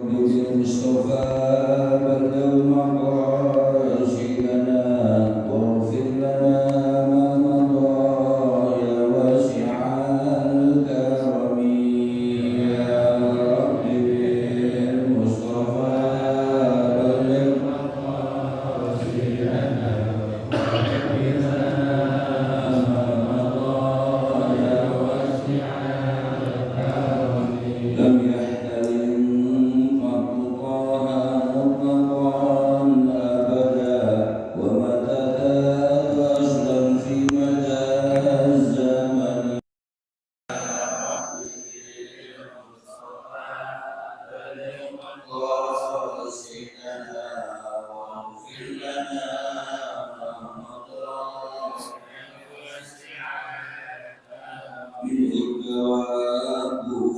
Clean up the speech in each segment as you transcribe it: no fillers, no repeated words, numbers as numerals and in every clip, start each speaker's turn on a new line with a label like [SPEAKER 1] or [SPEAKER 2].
[SPEAKER 1] بالمصطفى بلغ مقاصدنا واغفر لنا ما مضى يا واسع الكرم يا رب بالمصطفى بلغ مقاصدنا واغفر لنا ما مضى يا واسع الكرم لم يحتلم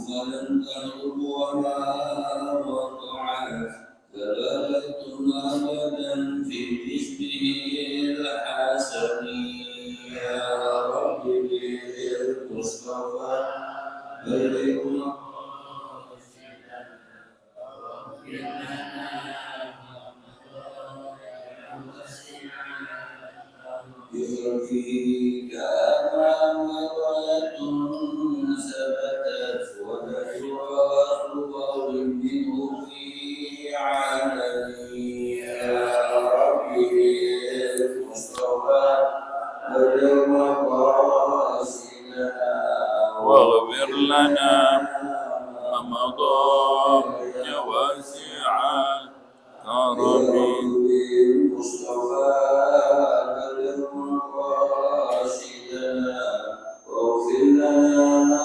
[SPEAKER 1] فلن تغلب وما وقعت ثباتنا أبدا في اسمه الحسن يا رب بالمصطفى بلغ فيك أمامة ثبتت ولا يراد قول منه في عالمي يا ربي المصطفى بلغ مقاصدنا واغفر لنا ما مضى يا واسع الكرم المصطفى بلغ مقاصدنا واغفر لنا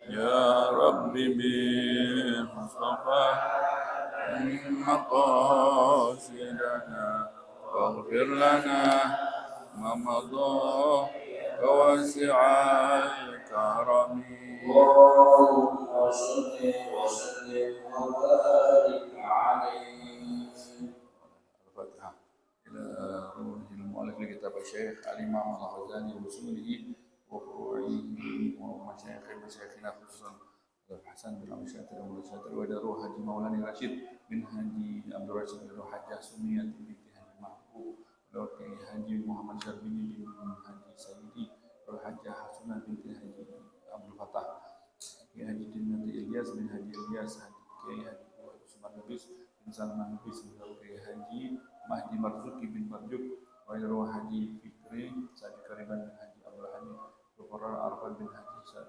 [SPEAKER 1] يا رب بالمصطفى مقاصدنا واغفر لنا ما مضى ووسع الكرم اللهم صل وسلم وبارك عليه. الفاتحة إلى روح المؤلف لكتاب الشيخ الإمام الغزالي وأصوله وفروعه ومشايخنا خصوصا الحسن بن أبي شاكر والشاكر ودروه حاج مولانا رشيد بن هادي عبد الرشيد بن حاج سمية بنت هادي محبوب وكي حاج محمد شربيني بن حاج سيدي والحاج حسنة بنت هادي عبد الفتاح كي حاج بنت إلياس بن هادي إلياس كي حاج عثمان نبيس بن سلمان نبيس كي حاج مهدي مرزوقي بن مرزوق ويروه حاج فكري سعد كريمان بن حاج عبد الحميد وقرر عرفان بن حاج سعد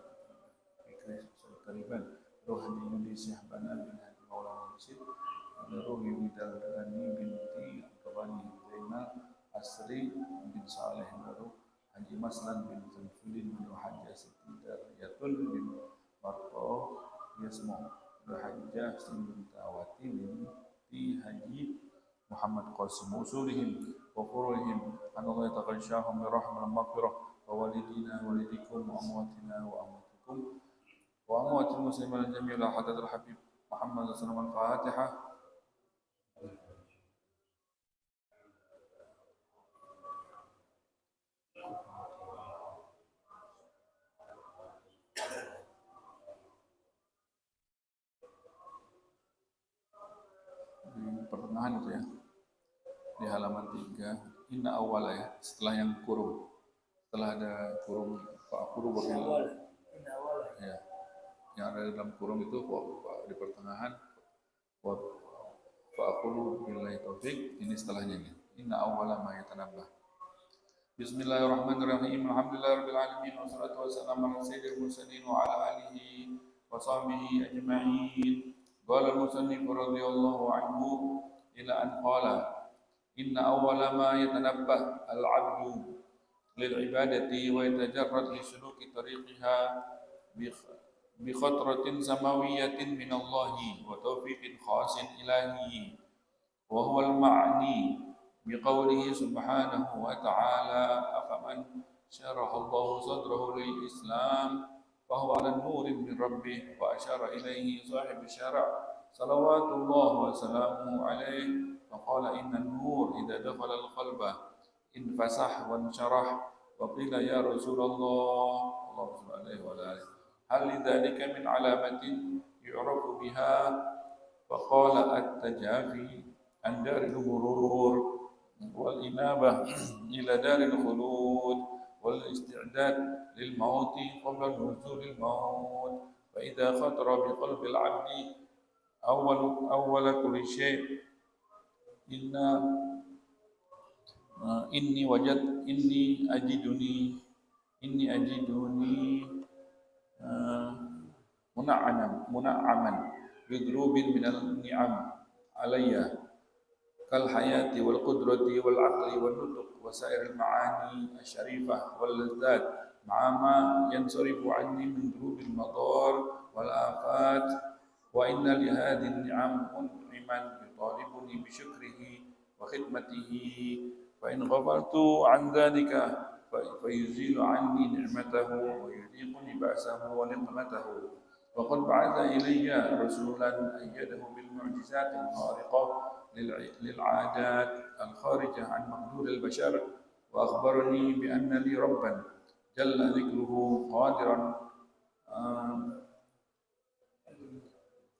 [SPEAKER 1] Kariban Rohani Yudi Syahbanan bin Haji Maulana Rasid Roh Yudi Dalani binti Kabani Zainal Asri bin Saleh Roh Haji Maslan bin Zamsudin bin Haji Siti Daryatul bin Marto Yasmo Roh Haji Sin bin Tawati binti Haji Muhammad Qasim Usulihim wa Furuhim Allah yataqalshahum birahmah maghfirah wa walidina walidikum wa amwatina wa amwatikum وأموات المسلمين الجميع إلى حضرة الحبيب محمد صلى الله عليه وسلم الفاتحة. Di pertengahan itu ya, di halaman 3 inna awal ya, setelah yang kurung, setelah ada kurung fa'akuru wakil ya, yang ada dalam kurung itu di pertengahan fa'akuru billahi taufiq, ini setelahnya ini inna awala ma yatanabbah. Bismillahirrahmanirrahim. Alhamdulillahirabbil alamin wassalatu wassalamu ala sayyidil mursalin wa ala alihi wa sahbihi ajma'in. Qala al-musannif radhiyallahu anhu ila an qala inna awwala ma yatanabbah al-'abdu lil ibadati wa yatajarrad li suluki tariqiha bi khatratin samawiyatin min Allah wa tawfiqin khasin ilahi wa huwa al-ma'ni بقوله سبحانه وتعالى أفمن شرح الله صدره للإسلام فهو على النور من ربه وأشار إليه صاحب الشرع صلوات الله وسلامه عليه فقال إن النور إذا دخل القلب انفسح وانشرح وقيل يا رسول الله اللهم صل عليه وعلى آله هل لذلك من علامة يعرف بها؟ فقال التجافي عن دار الغرور والإنابة إلى دار الخلود والاستعداد للموت قبل نزول الموت. فإذا خطر بقلب العبد أول كل شيء إني أجدني منعما بذنوب من النعم علي كالحياة والقدرة والعقل والنطق وسائر المعاني الشريفة واللذات مع ما ينصرف عني من ذنوب المضار والآفات. وإن لهذه النعم منعما يطالبني بشكره وخدمته، فإن غفلت عن ذلك فيزيل عني نعمته ويذيقني بأسه ونقمته. وقد بعث إلي رسولا أيده بالمعجزات الخارقة للعادات الخارجة عن مقدور البشر، وأخبرني بأن لي ربا جل ذكره قادرا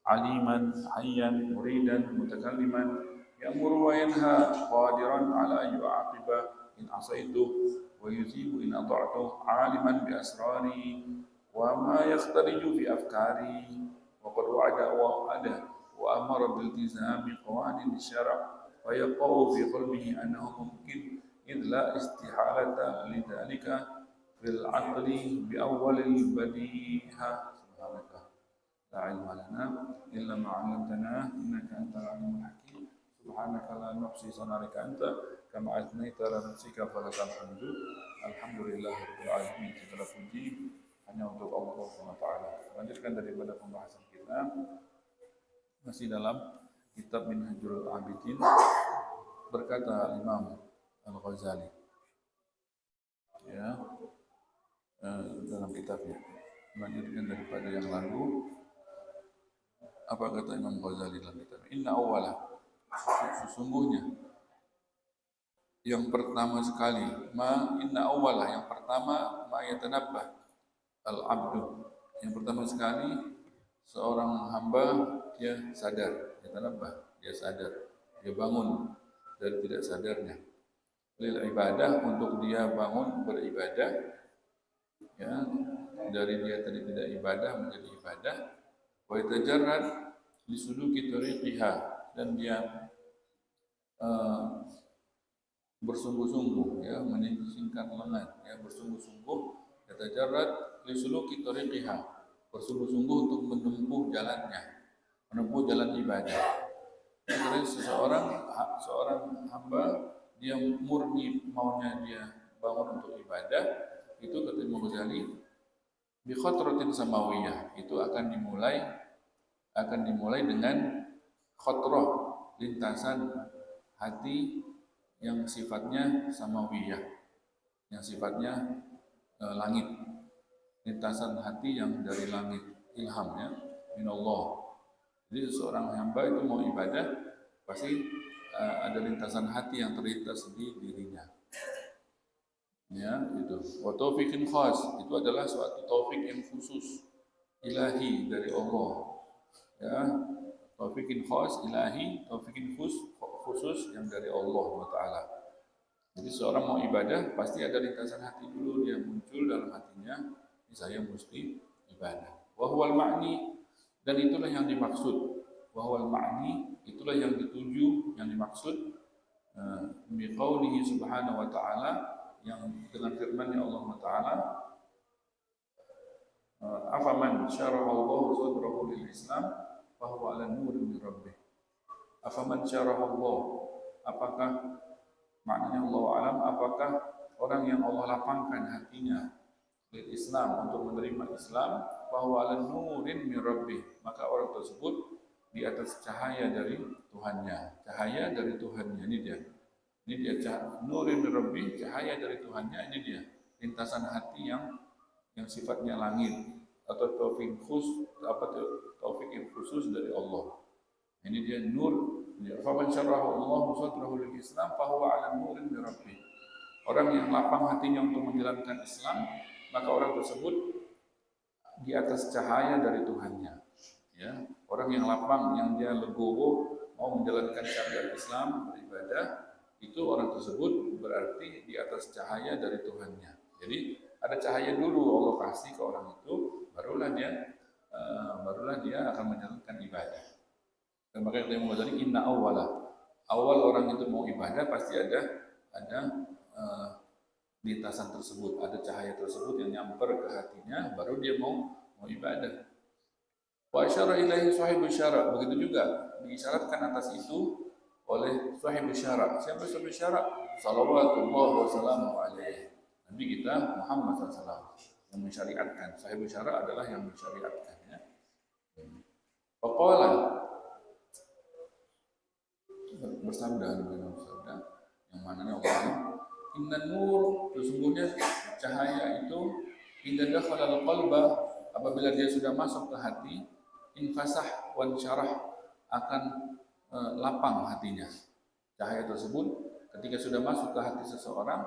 [SPEAKER 1] عليما حيا مريدا متكلما يأمر وينهى قادرا على أن يعاقب إن عصيته ويثيب إن أطعته عالما بأسراري وما يختلج في أفكاري. وقد وعد وأمر بالتزام قوانين الشرع فيقع في قلبه أنه ممكن إذ لا استحالة لذلك في العقل بأول البديهة. سبحانك لا علم لنا إلا ما علمتنا إنك أنت العليم الحكيم. سبحانك لا نحصي ثناء أنت كما أثنيت على نفسك فلك الحمد لله رب العالمين. Segala puji hanya untuk Allah SWT. Lanjutkan daripada pembahasan kita masih dalam kitab Minhajul Abidin. Berkata Imam Al-Ghazali ya dalam kitabnya, melanjutkan daripada yang lalu. Apa kata Imam Ghazali dalam kitabnya? Inna awwala, sesungguhnya yang pertama sekali, inna awwala, yang pertama ma yatanabbah al-abdu, yang pertama sekali seorang hamba dia sadar, yatanabbah, dia sadar, dia bangun dari tidak sadarnya, lil ibadah, untuk dia bangun beribadah ya, dari dia tadi tidak ibadah menjadi ibadah, wa yatajarrad li suluki tariqiha, dan dia bersungguh-sungguh ya, menyingkat lengan ya, bersungguh-sungguh, yatajarrad li suluki tariqiha, bersungguh-sungguh untuk menempuh jalannya, menempuh jalan ibadah. Jadi seorang hamba dia murni maunya dia bangun untuk ibadah, itu kata Imam Ghazali bi khatratin samawiyah, itu akan dimulai dengan khatrah, lintasan hati yang sifatnya samawiyah, yang sifatnya langit, lintasan hati yang dari langit, ilhamnya minallah. Jadi seorang hamba itu mau ibadah pasti ada lintasan hati yang terlintas di dirinya. Ya, itu. Wa taufiqin khas, itu adalah suatu taufik yang khusus ilahi dari Allah. Ya, taufiqin khas ilahi, taufiqin khusus yang dari Allah Taala. Jadi seorang mau ibadah pasti ada lintasan hati dulu, dia muncul dalam hatinya, saya mesti ibadah. Wa huwal ma'ni, dan itulah yang dimaksud. Wa huwal ma'ni, itulah yang dituju, yang dimaksud bi qaulihi subhanahu wa ta'ala, yang dengan firman-Nya Allah Taala, afaman syaraha Allahu sadrahu lil Islam fa huwa 'ala nurin min rabbih. Afaman syaraha Allah, apakah maknanya Allah alam, apakah orang yang Allah lapangkan hatinya lil Islam, untuk menerima Islam, fa huwa 'ala nurin min rabbih, maka orang tersebut di atas cahaya dari Tuhannya. Cahaya dari Tuhannya, ini dia nurin min rabbih, cahaya dari Tuhannya, ini dia lintasan hati yang sifatnya langit, atau taufik yang khusus dari Allah. Ini dia nur. Faman syaraha Allahu sadrahu lil Islam fa huwa 'ala nurin min rabbih. Orang yang lapang hatinya untuk menjalankan Islam, maka orang tersebut di atas cahaya dari Tuhannya. Ya, orang yang lapang, yang dia legowo mau menjalankan syariat Islam, beribadah, itu orang tersebut berarti di atas cahaya dari Tuhannya. Jadi ada cahaya dulu Allah kasih ke orang itu, barulah dia akan menjalankan ibadah. Dan makanya kita mau tadi inna awal orang itu mau ibadah pasti ada lintasan tersebut, ada cahaya tersebut yang nyamper ke hatinya, baru dia mau ibadah. Wa asyara ilaihi sahibu syara, begitu juga diisyaratkan atas itu oleh sahibu syara. Siapa sahibu syara? Salawatullah wa salamu alaihi. Nabi kita Muhammad SAW yang mensyariatkan. Sahibu syara adalah yang mensyariatkan. Ya. Faqala, bersabda yang mananya Allah, inna nur, sesungguhnya cahaya itu idza dakhala al-qalba, apabila dia sudah masuk ke hati, infasah wan syarah, akan lapang hatinya. Cahaya tersebut ketika sudah masuk ke hati seseorang,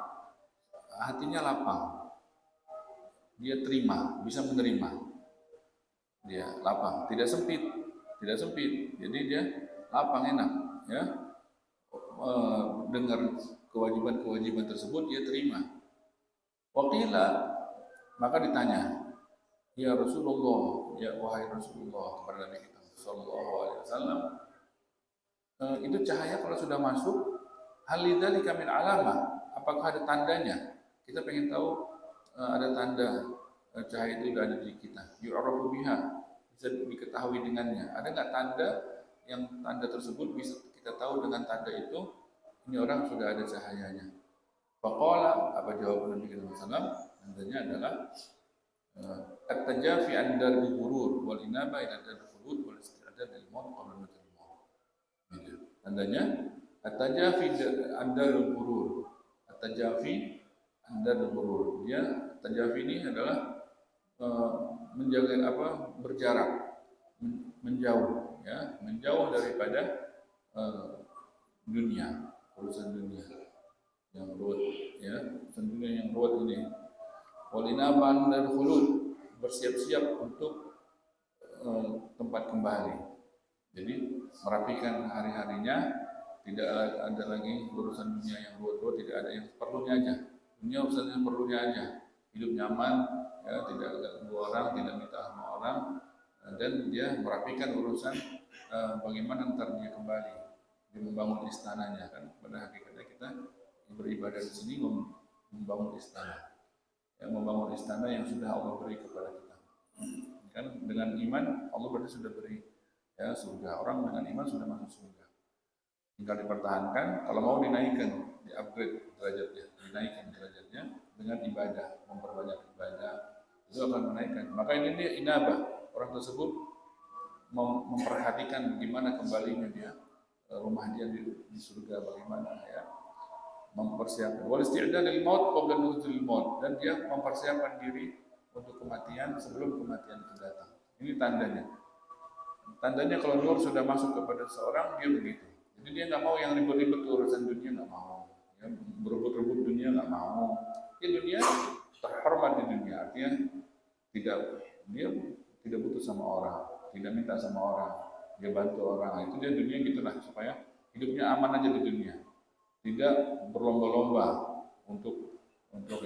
[SPEAKER 1] hatinya lapang, dia terima, bisa menerima, dia lapang, tidak sempit, jadi dia lapang, enak, ya, dengar kewajiban tersebut dia terima. Waqila, maka ditanya, ya Rasulullah, ya wahai Rasulullah, kepada Nabi kita sallallahu alaihi wasallam, itu cahaya kalau sudah masuk, halidzalika min alama, apakah ada tandanya? Kita pengen tahu ada tanda cahaya itu sudah ada di kita. Yu'rafu biha, bisa diketahui dengannya. Ada nggak tanda yang tanda tersebut bisa kita tahu dengan tanda itu ini orang sudah ada cahayanya? Faqala, apa jawaban Nabi kita sallallahu, tandanya adalah at-tajafi an darbil ghurur wal inaba ila darbil khulud wal isti'dad lil maut qabla maut. Tandanya at-tajafi an darbil ghurur. At-tajafi an darbil ghurur. Dia tajafi ini adalah menjaga berjarak, menjauh, ya, menjauh daripada dunia, urusan dunia yang ruwet, ya, urusan dunia yang ruwet ini. Walinaban dan khulud, bersiap-siap untuk tempat kembali. Jadi merapikan hari-harinya, tidak ada lagi urusan dunia yang ruwet-ruwet, tidak ada yang perlunya aja. Dunia urusannya perlunya aja, hidup nyaman, ya, tidak ganggu orang, tidak minta sama orang, dan dia merapikan urusan bagaimana ntar dia kembali, dia membangun istananya, kan. Pada hakikatnya kita beribadah di sini membangun istana. Yang membangun istana yang sudah Allah beri kepada kita. Kan dengan iman Allah berarti sudah beri, ya, surga. Orang dengan iman sudah masuk surga. Tinggal dipertahankan, kalau mau dinaikkan, di-upgrade derajatnya, dinaikkan derajatnya dengan ibadah, memperbanyak ibadah, itu akan menaikkan. Maka ini dia inabah, orang tersebut memperhatikan bagaimana kembalinya dia, rumah dia di surga bagaimana, ya. Mempersiapkan wal isti'dad lil maut qabla nuzulil maut, dan dia mempersiapkan diri untuk kematian sebelum kematian itu datang. Ini tandanya. Tandanya kalau nur sudah masuk kepada seorang, dia begitu. Jadi dia nggak mau yang ribet-ribet urusan dunia, nggak mau. Ya, berebut-rebut dunia nggak mau. Ya, dunia terhormat di dunia, artinya dia tidak butuh sama orang, tidak minta sama orang, dia bantu orang. Itu dia dunia gitulah, supaya hidupnya aman aja di dunia. Tidak berlomba-lomba untuk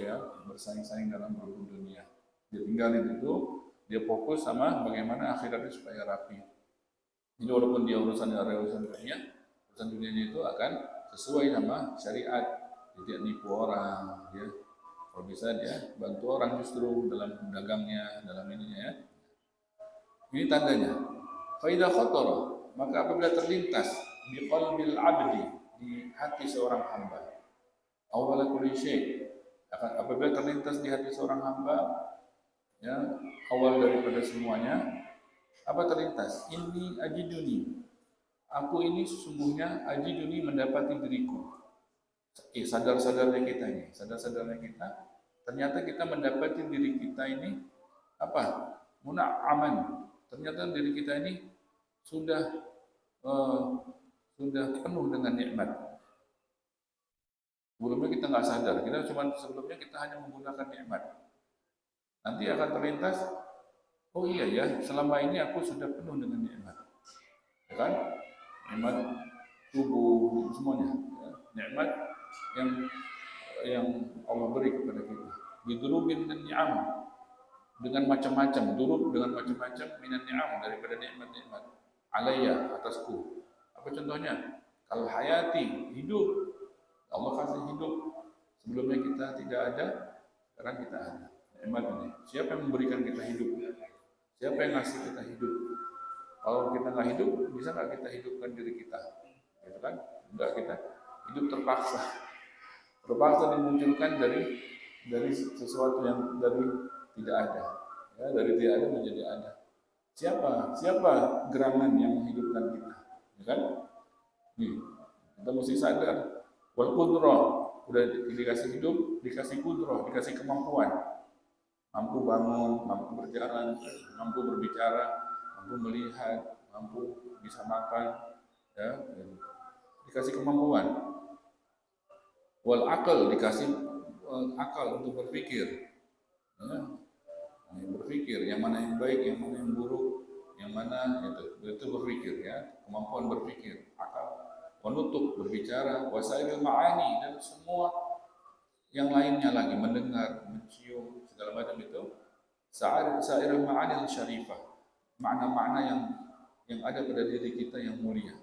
[SPEAKER 1] ya bersaing-saing dalam berebut dunia. Dia tinggalin itu, dia fokus sama bagaimana akhiratnya supaya rapi. Jadi walaupun dia urusan dunianya itu akan sesuai sama syariat, tidak nipu orang, ya. Kalau bisa dia bantu orang justru dalam dagangnya, dalam ininya, ya. Ini tandanya. Fa idza khatara, maka apabila terlintas bi qalbil abdi, di hati seorang hamba, awal kulli syai, apabila terlintas di hati seorang hamba, ya, awal daripada semuanya, apa terlintas? Inni ajiduni, aku ini sesungguhnya ajiduni, mendapati diriku. Sadar-sadarnya kita, ternyata kita mendapati diri kita ini apa? Muna'aman. Ternyata diri kita ini sudah penuh dengan nikmat. Sebelumnya kita nggak sadar, sebelumnya kita hanya menggunakan nikmat. Nanti akan terlintas Oh iya ya, selama ini aku sudah penuh dengan nikmat, ya kan? Nikmat tubuh semuanya, ya. Nikmat yang Allah beri kepada kita. Bidrubin dan ni'am, dengan macam-macam, durub dengan macam-macam minan ni'am, daripada nikmat-nikmat. Alayya, atasku. Apa contohnya? Kalau hayati, hidup. Allah kasih hidup. Sebelumnya kita tidak ada, sekarang kita ada. Nikmat ini. Siapa yang memberikan kita hidup? Siapa yang ngasih kita hidup? Kalau kita nggak hidup, bisa nggak kita hidupkan diri kita? Gitu kan? Enggak, kita hidup terpaksa. Terpaksa dimunculkan dari sesuatu yang dari tidak ada. Ya, dari tidak ada menjadi ada. Siapa gerangan yang menghidupkan kita? Ya kan? Nih, kita mesti sadar. Wal qudrah, udah dikasih hidup, dikasih qudrah, dikasih kemampuan. Mampu bangun, mampu berjalan, mampu berbicara, mampu melihat, mampu bisa makan, ya, dikasih kemampuan. Wal akal, dikasih akal untuk berpikir, ya, berpikir yang mana yang baik, yang mana yang buruk, yang mana itu berpikir, ya, kemampuan berpikir, akal, penutup, berbicara, wasailul ma'ani, dan semua yang lainnya lagi, mendengar, mencium, segala macam itu sa'irul ma'ani syarifah, makna-makna yang ada pada diri kita yang mulia,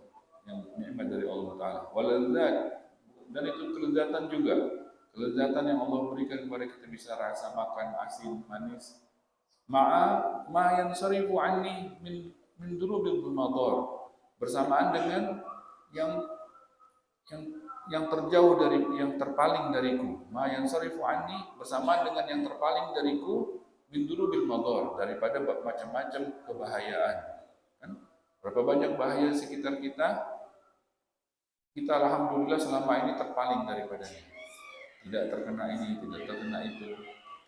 [SPEAKER 1] yang nikmat dari Allah Ta'ala. Waladzat, dan itu kelezatan juga, kelezatan yang Allah berikan kepada kita, bisa rasa, makan, asin, manis. Ma yang syarifu anni min durubil madar, bersamaan dengan yang terjauh dari, yang terpaling dariku. Ma yang syarifu anni, bersamaan dengan yang terpaling dariku, min durubil madar, daripada macam-macam kebahayaan. Kan? Berapa banyak bahaya sekitar kita, kita alhamdulillah selama ini terpaling daripadanya. Tidak terkena ini, tidak terkena itu,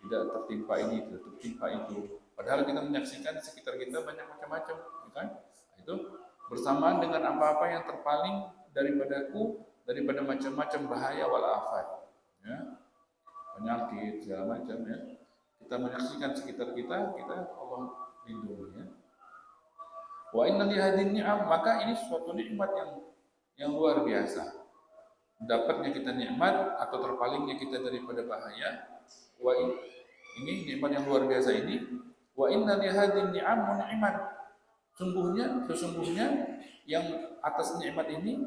[SPEAKER 1] tidak tertimpa ini, tidak tertimpa itu. Padahal kita menyaksikan di sekitar kita banyak macam-macam, ya kan? Itu bersamaan dengan apa-apa yang terpaling daripadaku, daripada macam-macam bahaya wal afat, ya, penyakit segala macam, ya. Kita menyaksikan sekitar kita Allah lindungi, ya. Wa inna li hadin ni'am, maka ini suatu nikmat yang luar biasa. Dapatnya kita nikmat atau terpalingnya kita daripada bahaya. Ini nikmat yang luar biasa ini. Wa inna li hadin ni'am mun'iman. Sesungguhnya yang atas nikmat ini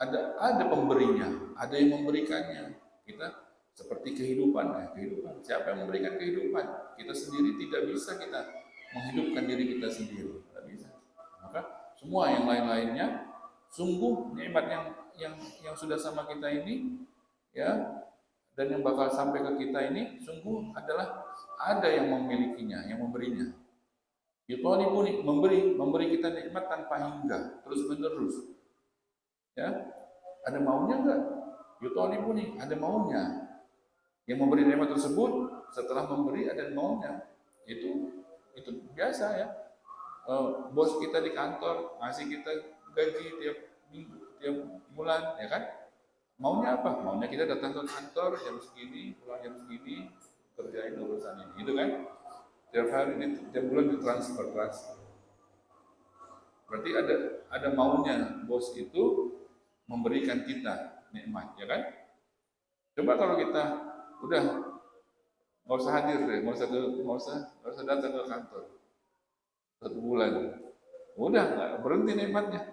[SPEAKER 1] ada pemberinya, ada yang memberikannya. Kita seperti kehidupan. Siapa yang memberikan kehidupan? Kita sendiri tidak bisa kita menghidupkan diri kita sendiri, tidak bisa. Maka semua yang lain-lainnya, sungguh nikmat yang sudah sama kita ini, ya, dan yang bakal sampai ke kita ini, sungguh adalah ada yang memilikinya, yang memberinya. Yutalibuni, memberi kita nikmat tanpa hingga, terus menerus. Ya, ada maunya enggak? Yutalibuni, ada maunya. Yang memberi nikmat tersebut setelah memberi ada maunya. Itu biasa, ya. Bos kita di kantor ngasih kita gaji tiap minggu, tiap bulan, ya kan? Maunya apa? Maunya kita datang ke kantor jam segini, pulang jam segini, kerjain urusan ini, itu kan? Tiap hari, tiap bulan ditransfer. Berarti ada maunya bos itu memberikan kita nikmat, ya kan? Coba kalau kita udah nggak usah hadir deh, nggak usah datang ke kantor 1 bulan, udah nggak berhenti nikmatnya.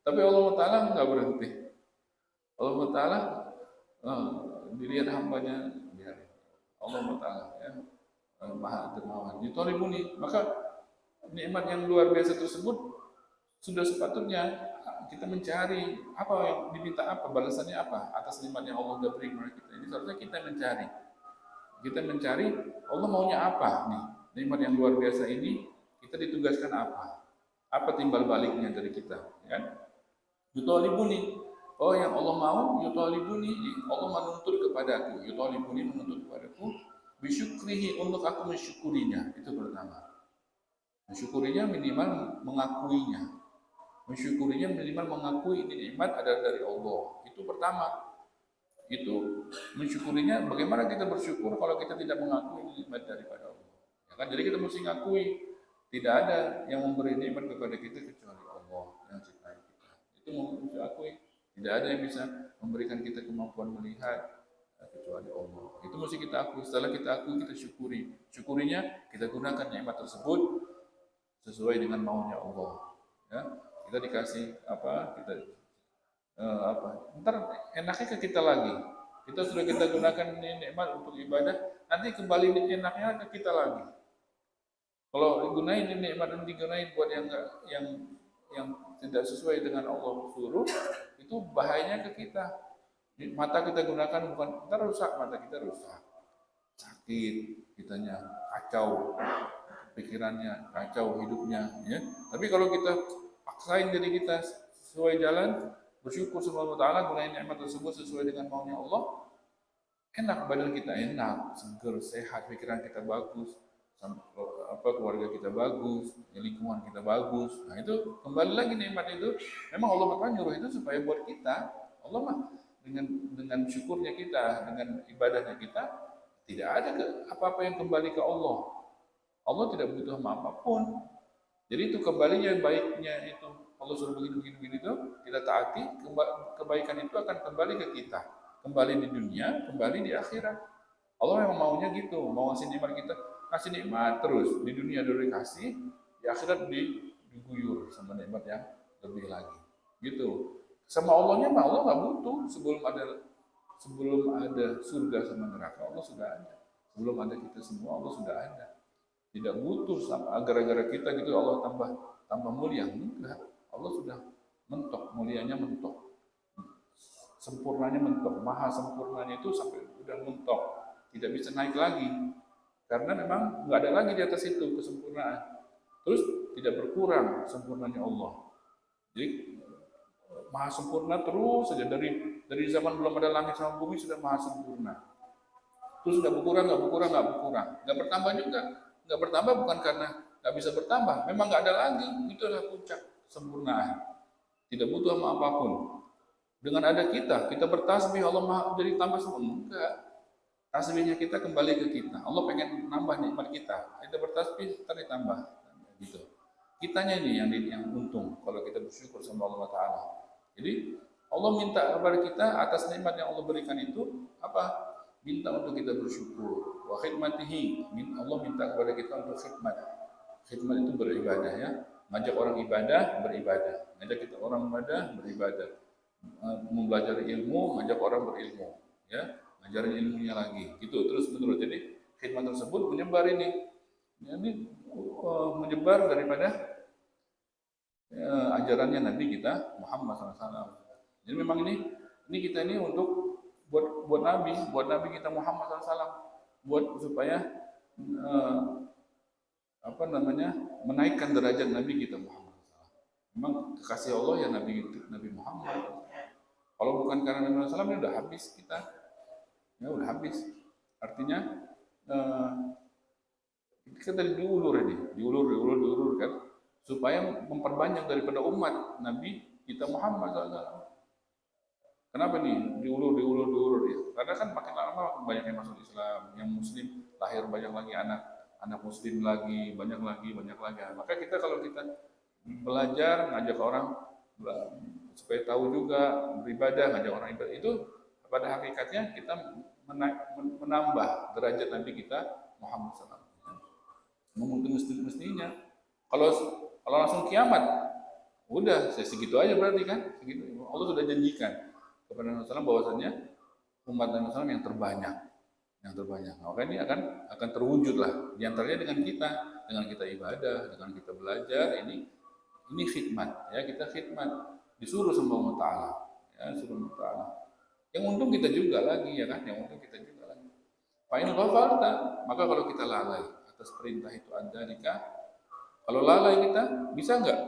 [SPEAKER 1] Tapi Allah Ta'ala nggak berhenti. Allah Ta'ala dilihat hambanya, Allah Ta'ala, ya, Maha Dermawan. Yutalibuni, maka nikmat yang luar biasa tersebut sudah sepatutnya kita mencari apa yang diminta, apa balasannya, apa atas nikmat yang Allah sudah beri kepada kita. Ini seharusnya kita mencari Allah maunya apa nih, nikmat yang luar biasa ini kita ditugaskan apa timbal baliknya dari kita, ya kan? Yutalibuni, oh yang Allah mau, yutalibuni, Allah menuntut kepadaku, yutalibuni, menuntut kepadaku, bisyukrihi, untuk aku mensyukurinya. Itu pertama. Mensyukurinya minimal mengakuinya. Mensyukurinya minimal mengakui ini nikmat adalah dari Allah. Itu pertama. Itu mensyukurinya. Bagaimana kita bersyukur kalau kita tidak mengakui ini nikmat daripada Allah, ya kan? Jadi kita mesti ngakui tidak ada yang memberi nikmat kepada kita kecuali Allah yang ciptain kita. Itu mesti akui. Tidak ada yang bisa memberikan kita kemampuan melihat kecuali Allah. Itu mesti kita akui. Setelah kita akui, kita syukuri. Syukurinya kita gunakan nikmat tersebut sesuai dengan maunya Allah. Ya, kita dikasih apa? Kita ntar enaknya ke kita lagi. Kita sudah kita gunakan nikmat untuk ibadah, nanti kembali enaknya ke kita lagi. Kalau digunain nikmat dan digunain buat yang tidak sesuai dengan Allah suruh, itu bahayanya ke kita. Mata kita gunakan bukan, ntar rusak, mata kita rusak, sakit, kitanya kacau, pikirannya kacau, hidupnya. Ya. Tapi kalau kita paksain diri kita sesuai jalan, bersyukur subhanahu wa ta'ala, gunain nikmat tersebut sesuai dengan maunya Allah, enak, badan kita enak, seger, sehat, pikiran kita bagus, keluarga kita bagus, lingkungan kita bagus. Nah itu kembali lagi nikmat itu, memang Allah Ta'ala nyuruh itu supaya buat kita. Allah mah dengan syukurnya kita, dengan ibadahnya kita, tidak ada apa-apa yang kembali ke Allah. Allah tidak butuh apapun. Jadi itu kembalinya baiknya itu, Allah suruh begini itu, kita taati, kebaikan itu akan kembali ke kita. Kembali di dunia, kembali di akhirat. Allah memang maunya gitu, mau ngasih nikmat kita, kasih nikmat terus. Di dunia dulu dikasih, di akhirat diguyur sama nikmat yang lebih lagi. Gitu. Sama Allahnya mah Allah nggak butuh sebelum ada surga sama neraka, Allah sudah ada. Sebelum ada kita semua, Allah sudah ada. Tidak butuh gara-gara kita gitu Allah tambah mulia. Enggak, Allah sudah mentok, mulianya mentok, sempurnanya mentok, maha sempurnanya itu sampai udah mentok, tidak bisa naik lagi karena memang nggak ada lagi di atas itu kesempurnaan. Terus tidak berkurang sempurnanya Allah. Jadi maha sempurna terus saja, dari zaman belum ada langit sama bumi sudah maha sempurna. Terus nggak berkurang, nggak bertambah juga. Nggak bertambah bukan karena nggak bisa bertambah, memang nggak ada lagi. Itu adalah puncak sempurnaan. Tidak butuh sama apapun. Dengan ada kita bertasbih, Allah maha jadi tambah semua. Enggak. Tasbihnya kita kembali ke kita. Allah pengen nambah nikmat kita. Kita bertasbih, ntar ditambah. Gitu. Kitanya ini yang untung kalau kita bersyukur sama Allah Ta'ala. Jadi Allah minta kepada kita atas nikmat yang Allah berikan itu apa? Minta untuk kita bersyukur. Wa khidmatihi, Allah minta kepada kita untuk khidmat. Khidmat itu beribadah ya. Ngajak orang ibadah, beribadah. Ngajak kita orang ibadah, beribadah. Mempelajari ilmu, ngajak orang berilmu. Ya, ngajarin ilmunya lagi. Gitu terus menerus. Jadi khidmat tersebut menyebar ini. Ini menyebar daripada ajarannya Nabi kita Muhammad SAW. Jadi memang ini kita ini untuk buat Nabi kita Muhammad SAW, buat supaya menaikkan derajat Nabi kita Muhammad SAW. Memang kekasih Allah ya Nabi Muhammad. Kalau bukan karena Nabi Muhammad SAW, ini udah habis kita, ya udah habis. Artinya kita diulur kan, supaya memperbanyak daripada umat Nabi kita Muhammad SAW. Kenapa nih diulur ya? Karena kan makin lama makin banyak yang masuk Islam, yang Muslim lahir banyak lagi anak Muslim lagi, banyak lagi. Maka kita kalau kita belajar, ngajak orang supaya tahu juga beribadah, ngajak orang ibadah, itu pada hakikatnya kita menambah derajat Nabi kita Muhammad SAW. Mestinya kalau langsung kiamat, udah segitu aja berarti kan, segitu. Allah sudah janjikan kepada Nabi SAW bahwasanya umat Nabi SAW yang terbanyak. Maka ini akan terwujud lah. Di antaranya dengan kita ibadah, dengan kita belajar. Ini khidmat, ya kita khidmat, disuruh sama Allah Ta'ala, ya suruh Allah Ta'ala. Yang untung kita juga lagi, ya kan? Fa'in ghafalta, maka kalau kita lalai atas perintah itu adzalika, kalau lalai kita bisa nggak?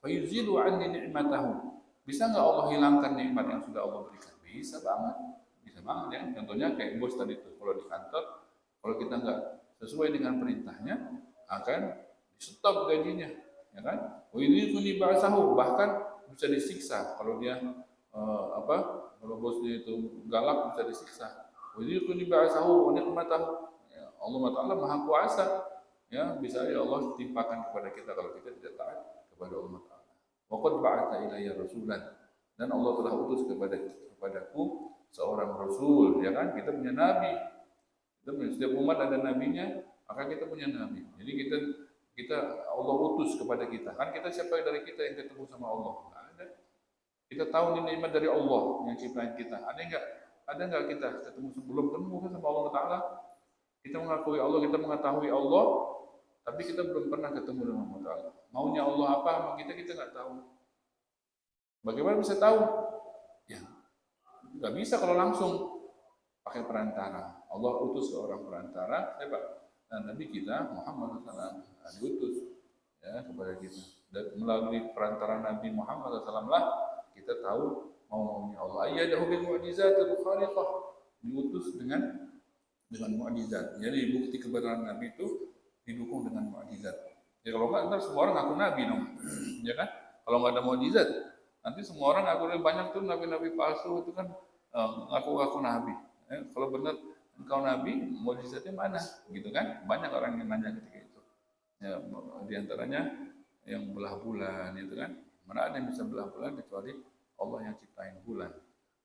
[SPEAKER 1] Fayuzilu anni ni'matahu. Bisa nggak Allah hilangkan nikmat yang sudah Allah berikan? Bisa banget ya. Contohnya kayak bos tadi itu, kalau di kantor, kalau kita nggak sesuai dengan perintahnya, akan di-stop gajinya, ya kan? Wa'idhikuni ba'asahu, bahkan bisa disiksa kalau dia kalau bosnya itu galak bisa disiksa. Wa'idhikuni ba'asahu wa ni'matahu. Allah Ta'ala Maha Kuasa, Ya, bisa ya Allah timpakan kepada kita kalau kita tidak taat kepada Allah Ta'ala. Wa qad ba'atha ilayya rasulan, dan Allah telah utus kepadaku seorang rasul, ya kan? Kita punya nabi. Setiap umat ada nabinya, maka kita punya nabi. Jadi kita Allah utus kepada kita. Kan kita siapa dari kita yang ketemu sama Allah? Nggak ada. Kita tahu ini nikmat dari Allah yang ciptain kita. Ada nggak kita ketemu sebelum ketemu sama Allah Ta'ala? Kita mengakui Allah, kita mengetahui Allah, tapi kita belum pernah ketemu dengan Allah Ta'ala. Maunya Allah apa sama kita nggak tahu. Bagaimana bisa tahu? Ya, nggak bisa kalau langsung pakai perantara. Allah utus seorang perantara, siapa? Nah, Nabi kita Muhammad SAW diutus ya kepada kita. Dan melalui perantara Nabi Muhammad SAW lah kita tahu maunya Allah. Ayyadahu bil mu'jizatil khariqah, diutus dengan mukjizat. Jadi bukti kebenaran Nabi itu didukung dengan mukjizat. Ya kalau nggak ntar semua orang ngaku Nabi dong, ya kan? Kalau nggak ada mukjizat, nanti semua orang ngaku banyak tuh nabi-nabi palsu itu kan ngaku Nabi. Kalau benar engkau Nabi, mukjizatnya mana? Gitu kan? Banyak orang yang nanya ketika itu. Ya, di antaranya yang belah bulan itu kan? Mana ada yang bisa belah bulan kecuali Allah yang ciptain bulan.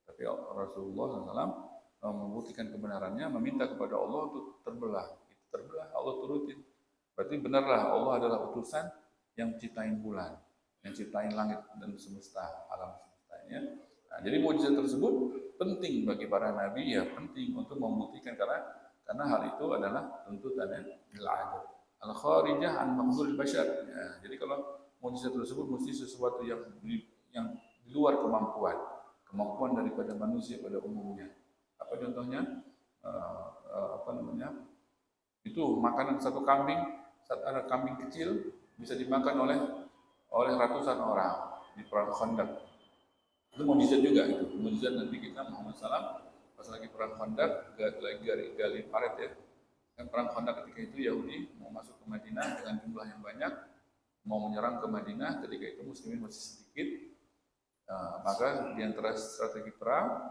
[SPEAKER 1] Tapi Rasulullah SAW membuktikan kebenarannya, meminta kepada Allah untuk terbelah. Itu terbelah, Allah turutin. Berarti benarlah Allah adalah utusan yang ciptain bulan, yang ciptain langit dan semesta, alam semestanya. Nah, jadi mukjizat tersebut penting bagi para nabi, ya penting untuk membuktikan karena hal itu adalah tuntutan al-'adl al-kharijah an maqduril bashar. Ya, jadi kalau mukjizat tersebut mesti sesuatu yang di luar kemampuan daripada manusia pada umumnya. Apa contohnya? Itu makanan satu kambing, saat ada kambing kecil bisa dimakan oleh ratusan orang di perang Khandaq. Itu mukjizat juga itu. Mukjizat Nabi kita Muhammad SAW pas lagi perang Khandaq, lagi gali paret ya. Kan perang Khandaq ketika itu Yahudi mau masuk ke Madinah dengan jumlah yang banyak, mau menyerang ke Madinah, ketika itu muslimin masih sedikit. Maka di antara strategi perang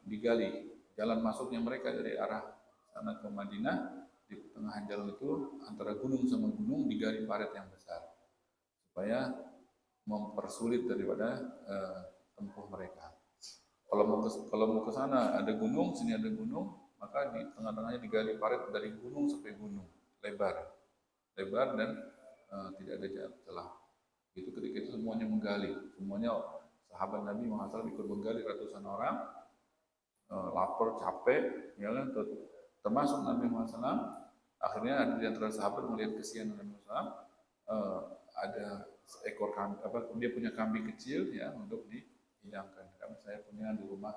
[SPEAKER 1] digali jalan masuknya mereka dari arah sana ke Madinah. Di pertengahan jalan itu antara gunung sama gunung digali paret yang besar supaya mempersulit daripada tempuh mereka. Kalau mau ke sana ada gunung, sini ada gunung, maka di tengah-tengahnya digali paret dari gunung sampai gunung, lebar dan tidak ada celah. Itu ketika itu semuanya menggali, semuanya sahabat Nabi Muhammad SAW ikut menggali ratusan orang, lapar, capek, ya kan, termasuk Nabi Muhammad SAW. Akhirnya ada di antara sahabat melihat kesian Nabi Muhammad SAW, ada seekor kambing, dia punya kambing kecil ya untuk dihidangkan. Karena saya punya di rumah,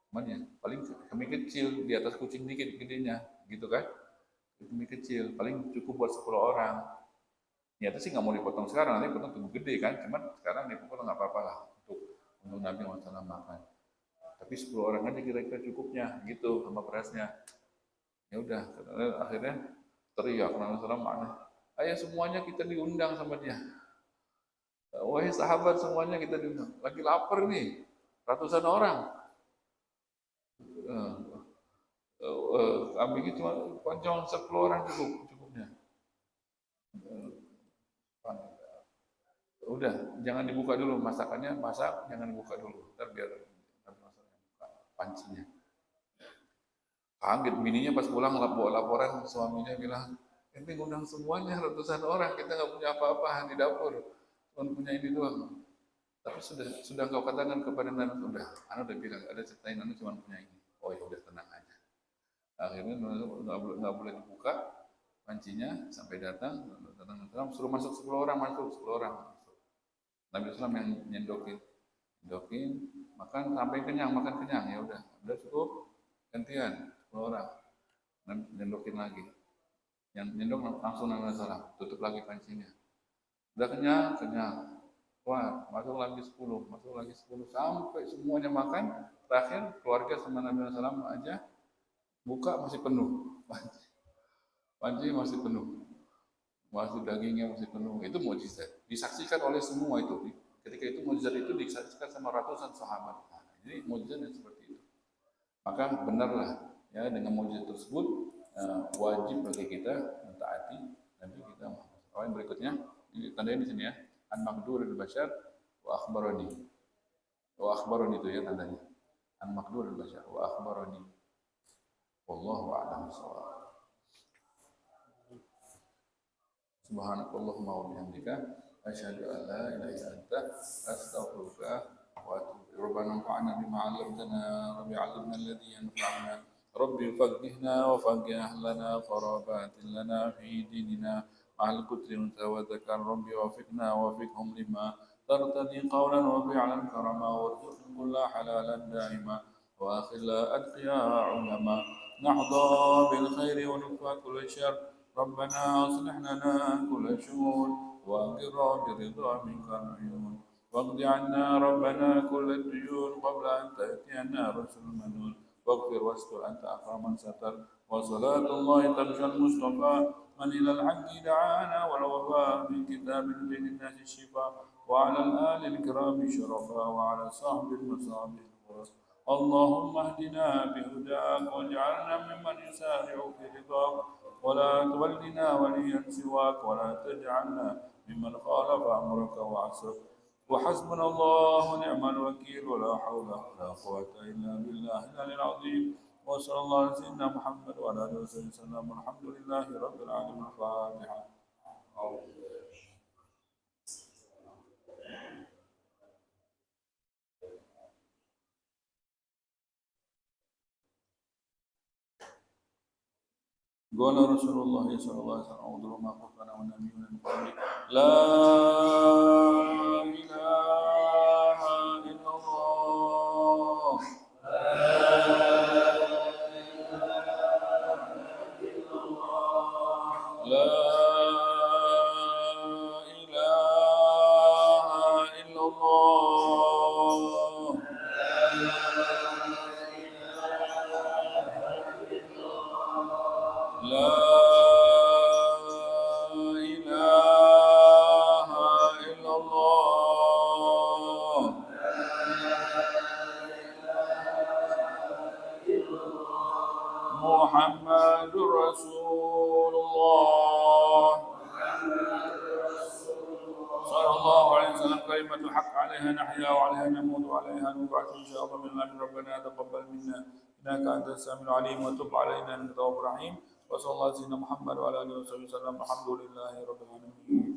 [SPEAKER 1] temannya paling kambing kecil di atas kucing dikit gedenya, gitu kan? Kambing kecil paling cukup buat 10 orang. Niatnya sih nggak mau dipotong sekarang, nanti potong tubuh gede kan, cuman sekarang dipotong nggak apa-apa lah untuk Nabi Muhammad SAW makan. Tapi 10 orang aja kira-kira cukupnya gitu sama berasnya. Ya udah, akhirnya teriak Nabi SAW, ayo semuanya kita diundang sama dia. Wahai sahabat semuanya kita diundang. Lagi lapar nih, ratusan orang. Kambingnya cuma pancong 10 orang cukupnya. Udah, jangan dibuka dulu masakannya, jangan dibuka dulu, ntar biar buka pancinya. Kaget bininya pas pulang bawa laporan, suaminya bilang, ini ngundang semuanya ratusan orang, kita nggak punya apa-apa di dapur, cuma punya ini doang. Tapi sudah kau katakan kepada Nabi, udah bilang, ada ceritain Anda cuma punya ini. Oh ya udah tenang aja. Akhirnya nggak boleh dibuka pancinya sampai datang, suruh masuk 10 orang, masuk 10 orang. Nabi SAW yang nyendokin, makan sampai kenyang, ya udah cukup, gantian 10 orang, nyendokin lagi, yang nyendok langsung Nabi SAW, tutup lagi pancinya, udah kenyang, wah masuk lagi 10, sampai semuanya makan, terakhir keluarga sama Nabi SAW aja buka masih penuh, panci masih penuh. Masih dagingnya masih penuh, itu mukjizat. Disaksikan oleh semua itu. Ketika itu mukjizat itu disaksikan sama ratusan sahabat. Nah, jadi mukjizat yang seperti itu. Maka benarlah ya dengan mukjizat tersebut wajib bagi kita mentaati Nabi kita Muhammad. Yang berikutnya tandanya di sini ya. An-maqdurul bashar wa akhbarani. Wa akhbarani itu ya tandanya. An-maqdurul bashar wa akhbarani. Wallahu a'lam bishawab. Subhanakallahumma wa bihamdika asyhadu an la ilaha illa anta astaghfiruka wa atubu ilaik. Rabbana anfa'na bima 'allamtana rabbi 'allimna alladhi yanfa'una rabbi faqqihna wa faqqih ahlana qarabatin lana fi dinina ma'al qudri wa dzakar rabbi wafiqna wa wafiqhum lima tartadi qawlan wa fi'lan karama warzuqna kulla halalan da'ima wa akhilla atqiya ulama nahda bil khairi wa nufa kull syarr ربنا أصلح لنا كل شؤون وأقر برضا منك العيون واقض عنا ربنا كل الديون قبل أن تأتينا رسل المنون واغفر واستر أنت أكرم من ستر وصلاة الله ترجى المصطفى من إلى الحق دعانا والوفاء من كتاب بين الناس الشفاء وعلى الآل الكرام شرفا وعلى صحب المصابيح اللهم اهدنا بهداك واجعلنا ممن يسارع في رضاك ولا تولنا وليا سواك ولا تجعلنا ممن خالف امرك وعصاك وحسبنا الله ونعم الوكيل ولا حول ولا قوه الا بالله العلي العظيم وصلى الله على سيدنا محمد وعلى اله وصحبه وسلم الحمد لله رب العالمين. الفاتحه. قال رسول الله صلى الله عليه وسلم أفضل ما قلنا والنبيون من قبلي لا إله إلا الله لا إله إلا الله لا إله إلا الله محمد رسول الله صلى الله عليه وسلم. كلمة الحق عليها نحيا وعليها نموت وعليها نبعث إن شاء الله من الآن. ربنا تقبل منا إنك أنت السميع العليم وتب علينا إنك التواب الرحيم. وصلى الله على سيدنا محمد وعلى آله وصحبه وسلم. الحمد لله رب العالمين.